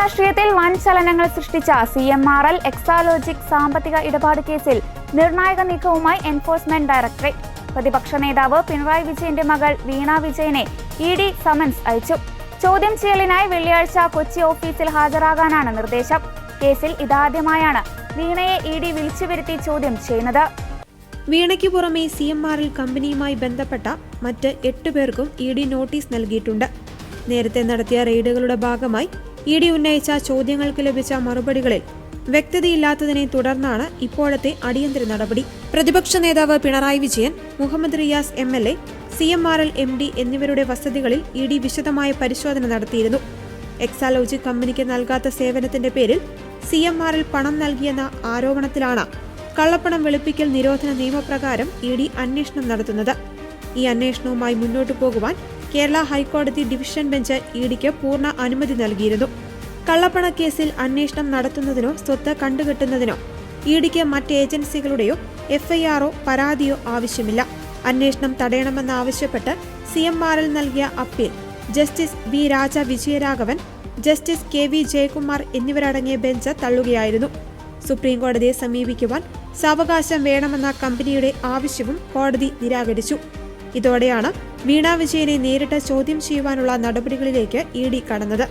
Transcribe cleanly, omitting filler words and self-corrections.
രാഷ്ട്രീയത്തിൽ വൻ ചലനങ്ങൾ സൃഷ്ടിച്ച CMRL എക്സാലോജിക് സാമ്പത്തിക ഇടപാട് കേസിൽ നിർണായക നീക്കവുമായി എൻഫോഴ്സ്മെന്റ് ഡയറക്ടറേറ്റ്. പ്രതിപക്ഷ നേതാവ് പിണറായി വിജയന്റെ മകൾ വീണ വിജയനെ ED സമൻസ് അയച്ചു. ചോദ്യം ചെയ്യലിനായി വെള്ളിയാഴ്ച കൊച്ചി ഓഫീസിൽ ഹാജരാകാനാണ് നിർദ്ദേശം. കേസിൽ ഇതാദ്യമായാണ് വീണയെ ED വിളിച്ചുവരുത്തി ചോദ്യം ചെയ്യുന്നത്. വീണയ്ക്ക് പുറമെ CMRL കമ്പനിയുമായി ബന്ധപ്പെട്ട മറ്റ് 8 പേർക്കും ED നോട്ടീസ് നൽകിയിട്ടുണ്ട്. നേരത്തെ നടത്തിയ റെയ്ഡുകളുടെ ഭാഗമായി ED ഉന്നയിച്ച ചോദ്യങ്ങൾക്ക് ലഭിച്ച മറുപടികളിൽ വ്യക്തതയില്ലാത്തതിനെ തുടർന്നാണ് ഇപ്പോഴത്തെ അടിയന്തര നടപടി. പ്രതിപക്ഷ നേതാവ് Pinarayi Vijayan, Muhammad Riyas MLA, CMRL MD എന്നിവരുടെ വസതികളിൽ ED വിശദമായ പരിശോധന നടത്തിയിരുന്നു. എക്സാലോജിക് കമ്പനിക്ക് നൽകാത്ത സേവനത്തിന്റെ പേരിൽ CMRL പണം നൽകിയെന്ന ആരോപണത്തിലാണ് കള്ളപ്പണം വെളുപ്പിക്കൽ നിരോധന നിയമപ്രകാരം ED അന്വേഷണം നടത്തുന്നത്. ഈ അന്വേഷണവുമായി മുന്നോട്ടു പോകുവാൻ കേരള ഹൈക്കോടതി ഡിവിഷൻ ബെഞ്ച് EDക്ക് പൂർണ്ണ അനുമതി നൽകിയിരുന്നു. കള്ളപ്പണക്കേസിൽ അന്വേഷണം നടത്തുന്നതിനോ സ്വത്ത് കണ്ടുകെട്ടുന്നതിനോ EDക്ക് മറ്റ് ഏജൻസികളുടെയോ FIR പരാതിയോ ആവശ്യമില്ല. അന്വേഷണം തടയണമെന്നാവശ്യപ്പെട്ട് CMRL നൽകിയ അപ്പീൽ ജസ്റ്റിസ് B രാജ വിജയരാഘവൻ, ജസ്റ്റിസ് KV ജയകുമാർ എന്നിവരടങ്ങിയ ബെഞ്ച് തള്ളുകയായിരുന്നു. സുപ്രീംകോടതിയെ സമീപിക്കുവാൻ സാവകാശം വേണമെന്ന കമ്പനിയുടെ ആവശ്യവും കോടതി നിരാകരിച്ചു. ഇതോടെയാണ് വീണ വിജയനെ നേരിട്ട് ചോദ്യം ചെയ്യുവാനുള്ള നടപടികളിലേക്ക് ED കടന്നത്.